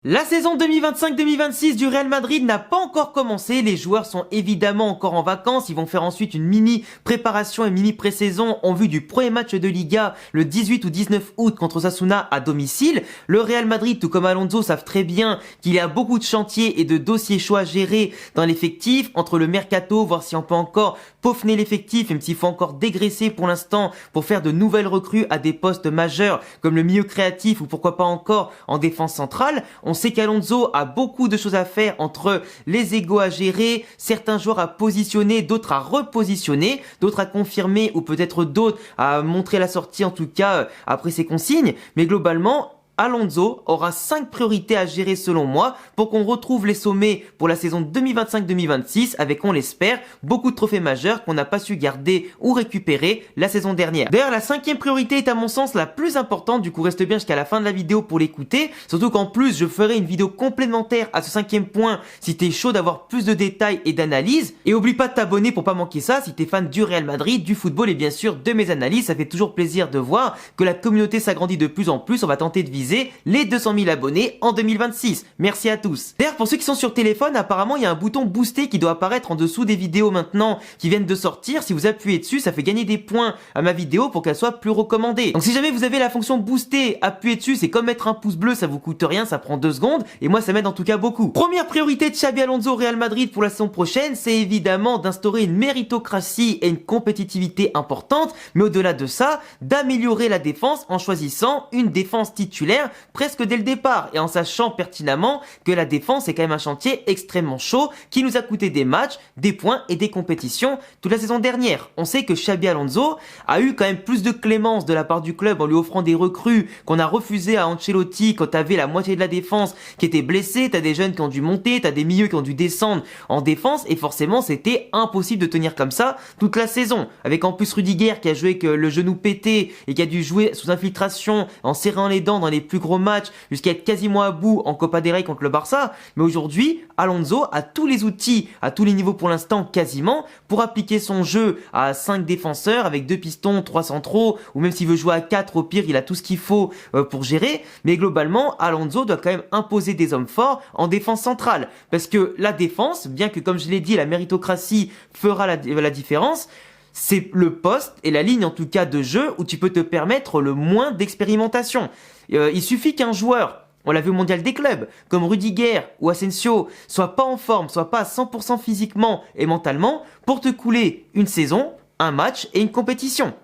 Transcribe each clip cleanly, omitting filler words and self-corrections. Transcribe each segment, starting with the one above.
La saison 2025-2026 du Real Madrid n'a pas encore commencé, les joueurs sont évidemment encore en vacances, ils vont faire ensuite une mini préparation et mini pré-saison en vue du premier match de Liga le 18 ou 19 août contre Osasuna à domicile. Le Real Madrid, tout comme Alonso, savent très bien qu'il y a beaucoup de chantiers et de dossiers chauds à gérer dans l'effectif, entre le mercato, voir si on peut encore peaufiner l'effectif, même s'il faut encore dégraisser pour l'instant pour faire de nouvelles recrues à des postes majeurs comme le milieu créatif ou pourquoi pas encore en défense centrale. On sait qu'Alonso a beaucoup de choses à faire entre les égos à gérer, certains joueurs à positionner, d'autres à repositionner, d'autres à confirmer ou peut-être d'autres à montrer la sortie en tout cas après ses consignes. Mais globalement, Alonso aura 5 priorités à gérer selon moi pour qu'on retrouve les sommets pour la saison 2025-2026 avec, on l'espère, beaucoup de trophées majeurs qu'on n'a pas su garder ou récupérer la saison dernière. D'ailleurs, la 5e priorité est à mon sens la plus importante, du coup reste bien jusqu'à la fin de la vidéo pour l'écouter, surtout qu'en plus je ferai une vidéo complémentaire à ce 5e point si t'es chaud d'avoir plus de détails et d'analyses. Et oublie pas de t'abonner pour pas manquer ça si t'es fan du Real Madrid, du football et bien sûr de mes analyses, ça fait toujours plaisir de voir que la communauté s'agrandit de plus en plus, on va tenter de viser les 200 000 abonnés en 2026. Merci à tous. D'ailleurs, pour ceux qui sont sur téléphone, apparemment, il y a un bouton booster qui doit apparaître en dessous des vidéos maintenant qui viennent de sortir. Si vous appuyez dessus, ça fait gagner des points à ma vidéo pour qu'elle soit plus recommandée. Donc si jamais vous avez la fonction booster, appuyez dessus, c'est comme mettre un pouce bleu, ça vous coûte rien, ça prend 2 secondes et moi ça m'aide en tout cas beaucoup. Première priorité de Xabi Alonso au Real Madrid pour la saison prochaine, c'est évidemment d'instaurer une méritocratie et une compétitivité importante, mais au-delà de ça, d'améliorer la défense en choisissant une défense titulaire presque dès le départ et en sachant pertinemment que la défense est quand même un chantier extrêmement chaud qui nous a coûté des matchs, des points et des compétitions toute la saison dernière. On sait que Xabi Alonso a eu quand même plus de clémence de la part du club en lui offrant des recrues qu'on a refusé à Ancelotti quand t'avais la moitié de la défense qui était blessée, t'as des jeunes qui ont dû monter, t'as des milieux qui ont dû descendre en défense et forcément c'était impossible de tenir comme ça toute la saison. Avec en plus Rudiger qui a joué avec le genou pété et qui a dû jouer sous infiltration en serrant les dents dans les plus gros matchs jusqu'à être quasiment à bout en Copa del Rey contre le Barça. Mais aujourd'hui, Alonso a tous les outils à tous les niveaux pour l'instant quasiment pour appliquer son jeu à 5 défenseurs avec 2 pistons, 3 centraux ou même s'il veut jouer à 4 au pire il a tout ce qu'il faut pour gérer. Mais globalement, Alonso doit quand même imposer des hommes forts en défense centrale parce que la défense, bien que comme je l'ai dit la méritocratie fera la différence, c'est le poste et la ligne en tout cas de jeu où tu peux te permettre le moins d'expérimentation. Il suffit qu'un joueur, on l'a vu au mondial des clubs, comme Rudiger ou Asensio, soit pas en forme, soit pas à 100% physiquement et mentalement pour te couler une saison, un match et une compétition.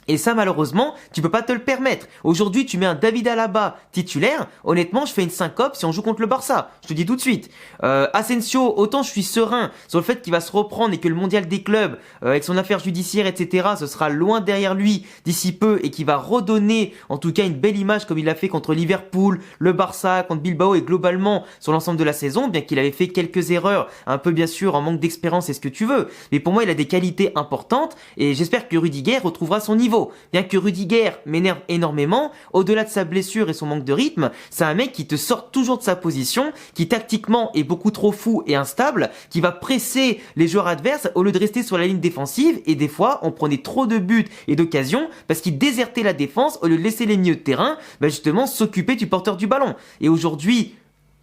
Et ça, malheureusement, tu peux pas te le permettre. Aujourd'hui, tu mets un David Alaba titulaire. Honnêtement, je fais une syncope si on joue contre le Barça. Je te dis tout de suite. Asensio, autant je suis serein sur le fait qu'il va se reprendre et que le mondial des clubs, avec son affaire judiciaire, etc., ce sera loin derrière lui d'ici peu et qu'il va redonner, en tout cas, une belle image comme il l'a fait contre Liverpool, le Barça, contre Bilbao et globalement sur l'ensemble de la saison, bien qu'il avait fait quelques erreurs, un peu bien sûr en manque d'expérience et ce que tu veux. Mais pour moi, il a des qualités importantes et j'espère que Rudiger retrouvera son niveau. Bien que Rudiger m'énerve énormément, au-delà de sa blessure et son manque de rythme, c'est un mec qui te sort toujours de sa position, qui tactiquement est beaucoup trop fou et instable, qui va presser les joueurs adverses au lieu de rester sur la ligne défensive et des fois on prenait trop de buts et d'occasions parce qu'il désertait la défense au lieu de laisser les milieux de terrain justement s'occuper du porteur du ballon. Et aujourd'hui,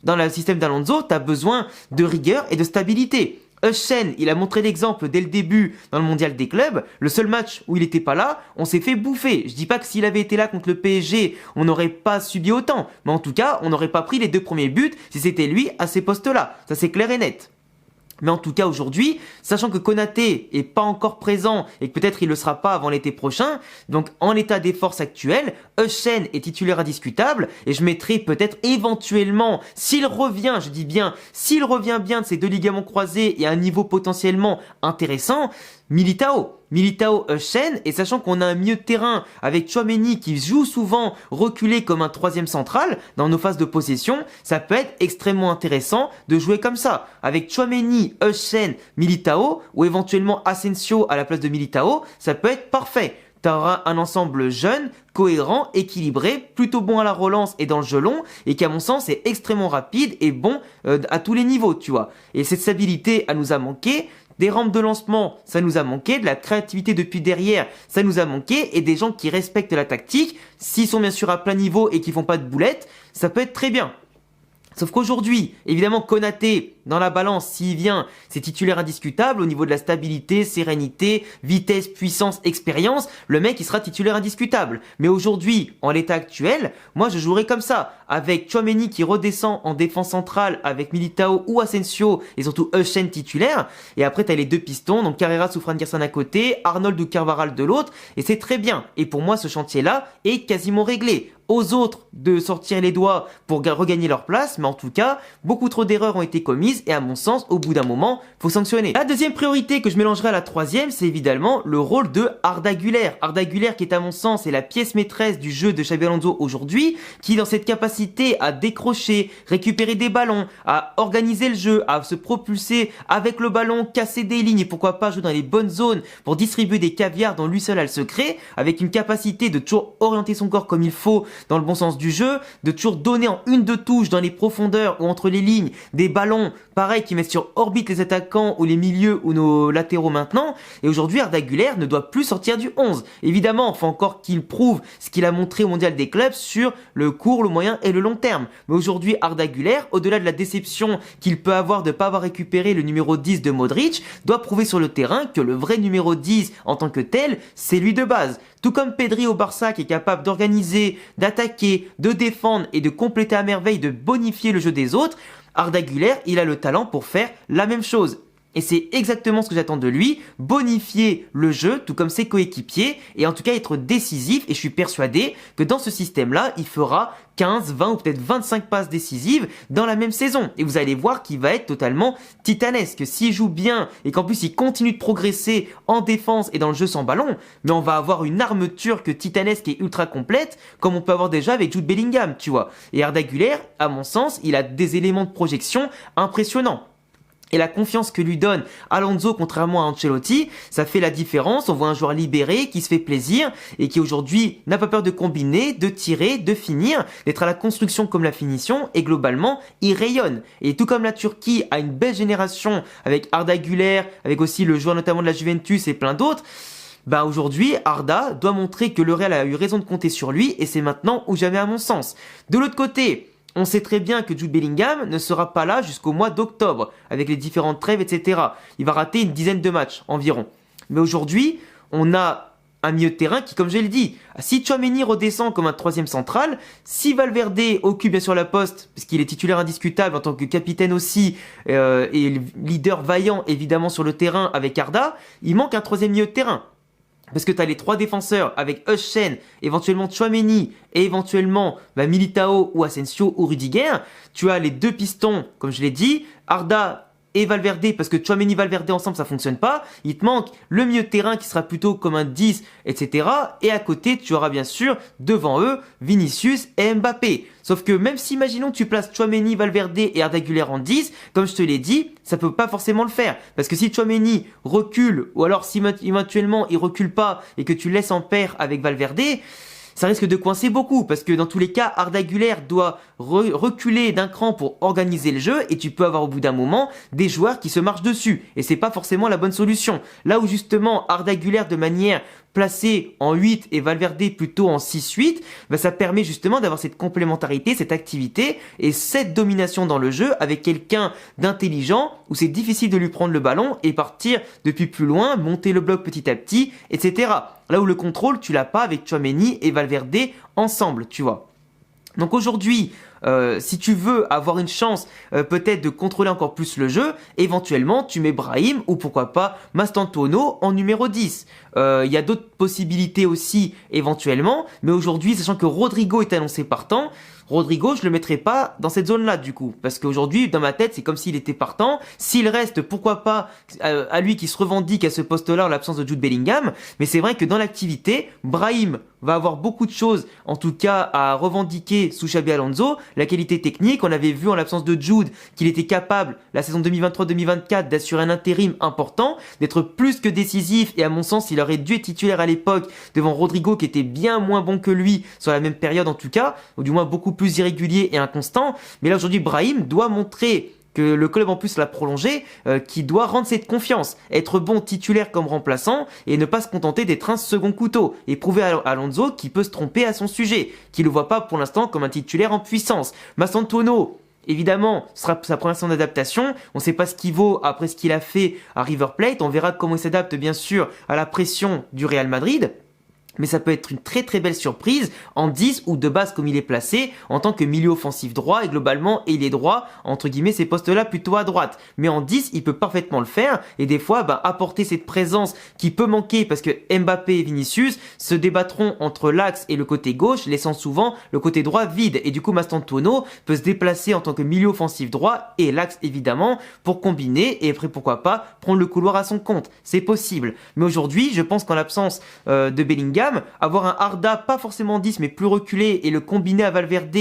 dans le système d'Alonso, tu as besoin de rigueur et de stabilité. Özcan, il a montré l'exemple dès le début dans le mondial des clubs. Le seul match où il était pas là, on s'est fait bouffer. Je dis pas que s'il avait été là contre le PSG, on n'aurait pas subi autant. Mais en tout cas, on n'aurait pas pris les 2 premiers buts si c'était lui à ces postes-là. Ça c'est clair et net. Mais en tout cas aujourd'hui, sachant que Konaté est pas encore présent et que peut-être il le sera pas avant l'été prochain, donc en l'état des forces actuelles, Özcan est titulaire indiscutable et je mettrai peut-être éventuellement, s'il revient, je dis bien, s'il revient bien de ces 2 ligaments croisés et à un niveau potentiellement intéressant, Militao, Özcan, et sachant qu'on a un milieu de terrain avec Tchouaméni qui joue souvent reculé comme un 3e central dans nos phases de possession, ça peut être extrêmement intéressant de jouer comme ça. Avec Tchouaméni, Özcan, Militao, ou éventuellement Asensio à la place de Militao, ça peut être parfait. Tu auras un ensemble jeune, cohérent, équilibré, plutôt bon à la relance et dans le jeu long, et qui à mon sens est extrêmement rapide et bon à tous les niveaux, tu vois. Et cette stabilité, elle nous a manqué. Des rampes de lancement, ça nous a manqué, de la créativité depuis derrière, ça nous a manqué, et des gens qui respectent la tactique, s'ils sont bien sûr à plein niveau et qui font pas de boulettes, ça peut être très bien. Sauf qu'aujourd'hui, évidemment, Konaté, dans la balance, s'il vient, c'est titulaire indiscutable au niveau de la stabilité, sérénité, vitesse, puissance, expérience. Le mec, il sera titulaire indiscutable. Mais aujourd'hui, en l'état actuel, moi, je jouerais comme ça. Avec Tchouaméni qui redescend en défense centrale avec Militao ou Asensio et surtout Euchen titulaire. Et après, t'as les deux pistons, donc Carreras ou Fran Garçon à côté, Arnold ou Carvaral de l'autre. Et c'est très bien. Et pour moi, ce chantier-là est quasiment réglé. Aux autres de sortir les doigts pour regagner leur place, mais en tout cas, beaucoup trop d'erreurs ont été commises et à mon sens, au bout d'un moment, faut sanctionner. La deuxième priorité que je mélangerai à la troisième, c'est évidemment le rôle de Arda Güler. Arda Güler qui est à mon sens est la pièce maîtresse du jeu de Xabi Alonso aujourd'hui, qui dans cette capacité à décrocher, récupérer des ballons, à organiser le jeu, à se propulser avec le ballon, casser des lignes et pourquoi pas jouer dans les bonnes zones pour distribuer des caviars dont lui seul a le secret, avec une capacité de toujours orienter son corps comme il faut dans le bon sens du jeu, de toujours donner en une deux touches dans les profondeurs ou entre les lignes des ballons, pareil, qui mettent sur orbite les attaquants ou les milieux ou nos latéraux maintenant. Et aujourd'hui, Arda Güler ne doit plus sortir du 11. Évidemment, il faut encore qu'il prouve ce qu'il a montré au Mondial des clubs sur le court, le moyen et le long terme. Mais aujourd'hui, Arda Güler, au-delà de la déception qu'il peut avoir de ne pas avoir récupéré le numéro 10 de Modric, doit prouver sur le terrain que le vrai numéro 10 en tant que tel, c'est lui de base. Tout comme Pedri au Barça qui est capable d'organiser, d'attaquer, de défendre et de compléter à merveille, de bonifier le jeu des autres, Arda Güler, il a le talent pour faire la même chose. Et c'est exactement ce que j'attends de lui, bonifier le jeu, tout comme ses coéquipiers, et en tout cas être décisif, et je suis persuadé que dans ce système-là, il fera 15, 20 ou peut-être 25 passes décisives dans la même saison. Et vous allez voir qu'il va être totalement titanesque. S'il joue bien, et qu'en plus il continue de progresser en défense et dans le jeu sans ballon, mais on va avoir une arme turque titanesque et ultra complète, comme on peut avoir déjà avec Jude Bellingham, tu vois. Et Arda Güler, à mon sens, il a des éléments de projection impressionnants. Et la confiance que lui donne Alonso contrairement à Ancelotti, ça fait la différence. On voit un joueur libéré qui se fait plaisir et qui aujourd'hui n'a pas peur de combiner, de tirer, de finir, d'être à la construction comme la finition et globalement il rayonne. Et tout comme la Turquie a une belle génération avec Arda Güler, avec aussi le joueur notamment de la Juventus et plein d'autres, bah aujourd'hui Arda doit montrer que le Real a eu raison de compter sur lui et c'est maintenant ou jamais à mon sens. De l'autre côté, on sait très bien que Jude Bellingham ne sera pas là jusqu'au mois d'octobre, avec les différentes trêves, etc. Il va rater une dizaine de matchs environ. Mais aujourd'hui, on a un milieu de terrain qui, comme je l'ai dit, si Tchouaméni redescend comme un troisième central, si Valverde occupe bien sûr la poste, puisqu'il est titulaire indiscutable en tant que capitaine aussi, et leader vaillant évidemment sur le terrain avec Arda, il manque un troisième milieu de terrain. Parce que tu as les trois défenseurs avec Euchen, éventuellement Tchouaméni et éventuellement Militao ou Asensio ou Rudiger. Tu as les deux pistons, comme je l'ai dit, Arda et Valverde, parce que Tchouaméni et Valverde ensemble ça fonctionne pas. Il te manque le milieu de terrain qui sera plutôt comme un 10, etc. Et à côté, tu auras bien sûr devant eux Vinicius et Mbappé. Sauf que même si imaginons que tu places Tchouaméni, Valverde et Arda Güler en 10, comme je te l'ai dit, ça peut pas forcément le faire. Parce que si Tchouaméni recule, ou alors si éventuellement il recule pas et que tu laisses en paire avec Valverde, ça risque de coincer beaucoup parce que dans tous les cas, Arda Güler doit reculer d'un cran pour organiser le jeu et tu peux avoir au bout d'un moment des joueurs qui se marchent dessus et c'est pas forcément la bonne solution. Là où justement Arda Güler de manière placée en 8 et Valverde plutôt en 6-8, ça permet justement d'avoir cette complémentarité, cette activité et cette domination dans le jeu avec quelqu'un d'intelligent où c'est difficile de lui prendre le ballon et partir depuis plus loin, monter le bloc petit à petit, etc. Là où le contrôle, tu l'as pas avec Tchouaméni et Valverde ensemble, tu vois. Donc aujourd'hui, si tu veux avoir une chance peut-être de contrôler encore plus le jeu, éventuellement tu mets Brahim ou pourquoi pas Mastantuono en numéro 10. Il y a d'autres possibilités aussi éventuellement, mais aujourd'hui, sachant que Rodrigo est annoncé partant, Rodrigo, je le mettrai pas dans cette zone-là du coup, parce qu'aujourd'hui, dans ma tête, c'est comme s'il était partant. S'il reste, pourquoi pas à lui qui se revendique à ce poste-là en l'absence de Jude Bellingham, mais c'est vrai que dans l'activité, Brahim va avoir beaucoup de choses, en tout cas à revendiquer sous Xabi Alonso. La qualité technique, on avait vu en l'absence de Jude qu'il était capable, la saison 2023-2024, d'assurer un intérim important, d'être plus que décisif, et à mon sens, il aurait dû être titulaire à l'époque devant Rodrigo qui était bien moins bon que lui sur la même période en tout cas, ou du moins beaucoup plus irrégulier et inconstant. Mais là aujourd'hui, Brahim doit montrer que le club en plus l'a prolongé, qui doit rendre cette confiance, être bon titulaire comme remplaçant et ne pas se contenter d'être un second couteau et prouver à Alonso qu'il peut se tromper à son sujet, qu'il le voit pas pour l'instant comme un titulaire en puissance. Mastantuono, Évidemment, ce sera sa première saison d'adaptation. On ne sait pas ce qu'il vaut après ce qu'il a fait à River Plate. On verra comment il s'adapte bien sûr à la pression du Real Madrid. Mais ça peut être une très très belle surprise en 10 ou de base comme il est placé en tant que milieu offensif droit et globalement ailier droit, entre guillemets ces postes-là plutôt à droite. Mais en 10, il peut parfaitement le faire et des fois apporter cette présence qui peut manquer parce que Mbappé et Vinicius se débattront entre l'axe et le côté gauche, laissant souvent le côté droit vide. Et du coup, Mastantuono peut se déplacer en tant que milieu offensif droit et l'axe évidemment pour combiner et après pourquoi pas prendre le couloir à son compte. C'est possible. Mais aujourd'hui, je pense qu'en l'absence de Bellingham, avoir un Arda pas forcément 10 mais plus reculé et le combiner à Valverde,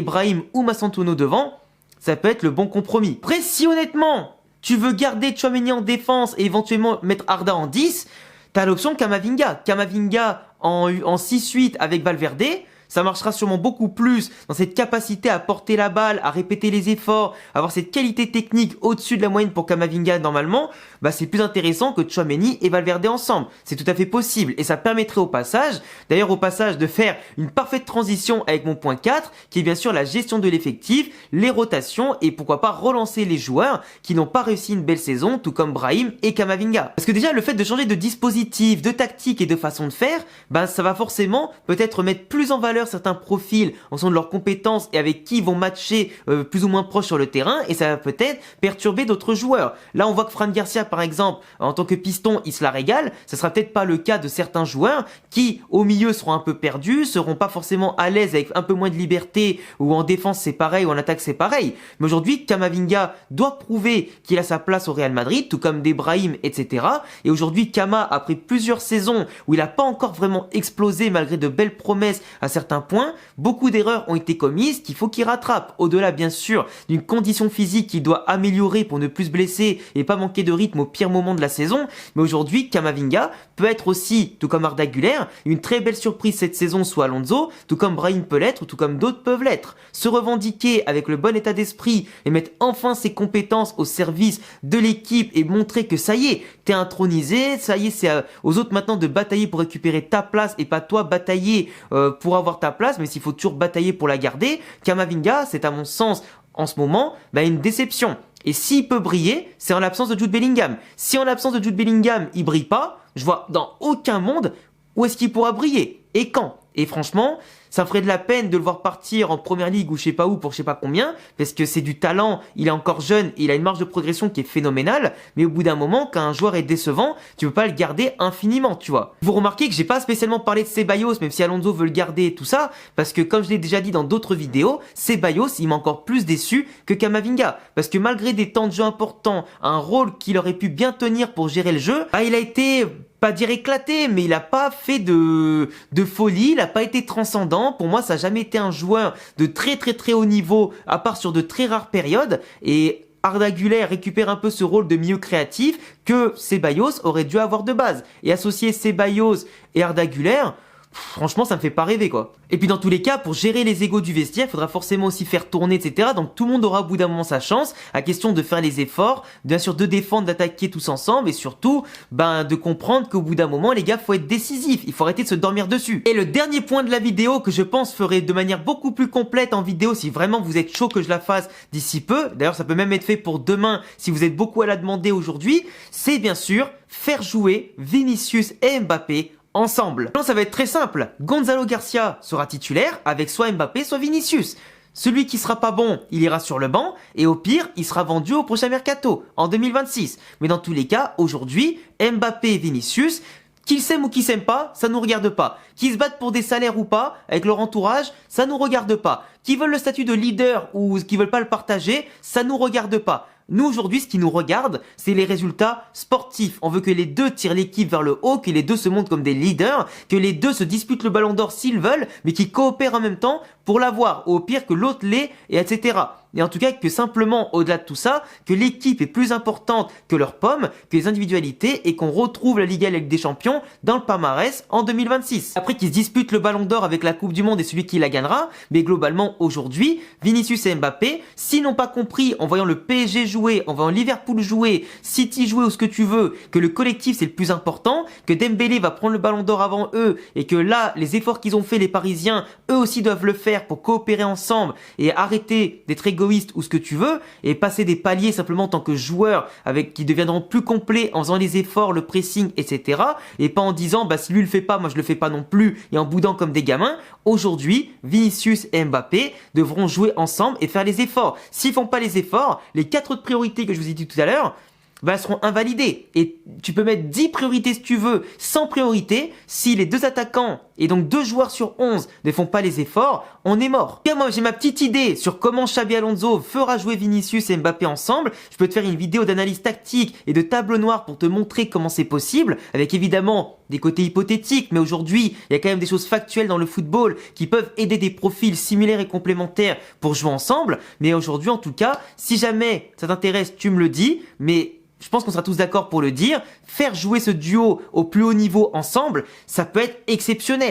Brahim ou Mastantuono devant, ça peut être le bon compromis. Après, si honnêtement tu veux garder Tchouaméni en défense et éventuellement mettre Arda en 10, t'as l'option Camavinga. Camavinga en 6-8 avec Valverde, ça marchera sûrement beaucoup plus dans cette capacité à porter la balle, à répéter les efforts, avoir cette qualité technique au-dessus de la moyenne pour Camavinga normalement, c'est plus intéressant que Tchouaméni et Valverde ensemble. C'est tout à fait possible et ça permettrait au passage de faire une parfaite transition avec mon point 4 qui est bien sûr la gestion de l'effectif, les rotations et pourquoi pas relancer les joueurs qui n'ont pas réussi une belle saison tout comme Brahim et Camavinga. Parce que déjà le fait de changer de dispositif, de tactique et de façon de faire, ça va forcément peut-être mettre plus en valeur certains profils en fonction de leurs compétences et avec qui ils vont matcher plus ou moins proche sur le terrain et ça va peut-être perturber d'autres joueurs. Là on voit que Fran Garcia par exemple en tant que piston il se la régale, ça sera peut-être pas le cas de certains joueurs qui au milieu seront un peu perdus, seront pas forcément à l'aise avec un peu moins de liberté ou en défense c'est pareil ou en attaque c'est pareil. Mais aujourd'hui Camavinga doit prouver qu'il a sa place au Real Madrid tout comme des Brahim etc. Et aujourd'hui Kama après plusieurs saisons où il a pas encore vraiment explosé malgré de belles promesses à certains points, beaucoup d'erreurs ont été commises qu'il faut qu'il rattrape. Au-delà bien sûr d'une condition physique qu'il doit améliorer pour ne plus se blesser et pas manquer de rythme au pire moment de la saison, mais aujourd'hui Camavinga peut être aussi, tout comme Arda Güler, une très belle surprise cette saison sous Alonso, tout comme Brahim peut l'être, tout comme d'autres peuvent l'être. Se revendiquer avec le bon état d'esprit et mettre enfin ses compétences au service de l'équipe et montrer que ça y est, t'es intronisé, ça y est, c'est aux autres maintenant de batailler pour récupérer ta place et pas toi batailler pour avoir ta place, mais s'il faut toujours batailler pour la garder. Camavinga, c'est à mon sens en ce moment une déception. Et s'il peut briller, c'est en l'absence de Jude Bellingham. Si en l'absence de Jude Bellingham, il brille pas, je vois dans aucun monde où est-ce qu'il pourra briller et quand. Et franchement, ça me ferait de la peine de le voir partir en première ligue ou je sais pas où pour je sais pas combien, parce que c'est du talent, il est encore jeune, il a une marge de progression qui est phénoménale, mais au bout d'un moment, quand un joueur est décevant, tu peux pas le garder infiniment, tu vois. Vous remarquez que j'ai pas spécialement parlé de Ceballos, même si Alonso veut le garder et tout ça, parce que comme je l'ai déjà dit dans d'autres vidéos, Ceballos, il m'a encore plus déçu que Camavinga, parce que malgré des temps de jeu importants, un rôle qu'il aurait pu bien tenir pour gérer le jeu, il a été pas dire éclaté, mais il a pas fait de folie, il a pas été transcendant. Pour moi, ça a jamais été un joueur de très très très haut niveau, à part sur de très rares périodes. Et Arda Güler récupère un peu ce rôle de milieu créatif que Ceballos aurait dû avoir de base. Et associer Ceballos et Arda Güler, franchement, ça me fait pas rêver, quoi. Et puis dans tous les cas, pour gérer les égos du vestiaire, il faudra forcément aussi faire tourner, etc. Donc tout le monde aura au bout d'un moment sa chance, à question de faire les efforts, bien sûr de défendre, d'attaquer tous ensemble, et surtout, de comprendre qu'au bout d'un moment, les gars, faut être décisif, il faut arrêter de se dormir dessus. Et le dernier point de la vidéo que je pense ferait de manière beaucoup plus complète en vidéo, si vraiment vous êtes chaud que je la fasse d'ici peu, d'ailleurs ça peut même être fait pour demain, si vous êtes beaucoup à la demander aujourd'hui, c'est bien sûr faire jouer Vinicius et Mbappé ensemble. Non, ça va être très simple. Gonzalo Garcia sera titulaire avec soit Mbappé, soit Vinicius. Celui qui sera pas bon, il ira sur le banc et au pire, il sera vendu au prochain mercato en 2026. Mais dans tous les cas, aujourd'hui, Mbappé et Vinicius, qu'ils s'aiment ou qu'ils s'aiment pas, ça nous regarde pas. Qu'ils se battent pour des salaires ou pas, avec leur entourage, ça nous regarde pas. Qu'ils veulent le statut de leader ou qu'ils veulent pas le partager, ça nous regarde pas. Nous, aujourd'hui, ce qui nous regarde, c'est les résultats sportifs. On veut que les deux tirent l'équipe vers le haut, que les deux se montrent comme des leaders, que les deux se disputent le ballon d'or s'ils veulent, mais qu'ils coopèrent en même temps pour l'avoir, ou au pire que l'autre l'ait, et etc. Et en tout cas, que simplement, au-delà de tout ça, que l'équipe est plus importante que leurs pommes, que les individualités, et qu'on retrouve la Ligue des Champions dans le palmarès en 2026. Après qu'ils se disputent le ballon d'or avec la Coupe du Monde et celui qui la gagnera, mais globalement, aujourd'hui, Vinicius et Mbappé, s'ils n'ont pas compris, en voyant le PSG jouer, en voyant Liverpool jouer, City jouer ou ce que tu veux, que le collectif c'est le plus important, que Dembélé va prendre le ballon d'or avant eux, et que là, les efforts qu'ils ont fait les Parisiens, eux aussi doivent le faire pour coopérer ensemble et arrêter d'être égoïstes égoïste ou ce que tu veux, et passer des paliers simplement en tant que joueur qui deviendront plus complets en faisant les efforts, le pressing, etc. Et pas en disant, si lui le fait pas, moi je le fais pas non plus, et en boudant comme des gamins. Aujourd'hui, Vinicius et Mbappé devront jouer ensemble et faire les efforts. S'ils font pas les efforts, les 4 autres priorités que je vous ai dit tout à l'heure, elles seront invalidées. Et tu peux mettre 10 priorités si tu veux, sans priorité. Si les 2 attaquants et donc 2 joueurs sur 11 ne font pas les efforts, on est mort. Et moi, j'ai ma petite idée sur comment Xabi Alonso fera jouer Vinicius et Mbappé ensemble. Je peux te faire une vidéo d'analyse tactique et de tableau noir pour te montrer comment c'est possible, avec évidemment des côtés hypothétiques, mais aujourd'hui, il y a quand même des choses factuelles dans le football qui peuvent aider des profils similaires et complémentaires pour jouer ensemble. Mais aujourd'hui, en tout cas, si jamais ça t'intéresse, tu me le dis, mais je pense qu'on sera tous d'accord pour le dire, faire jouer ce duo au plus haut niveau ensemble, ça peut être exceptionnel.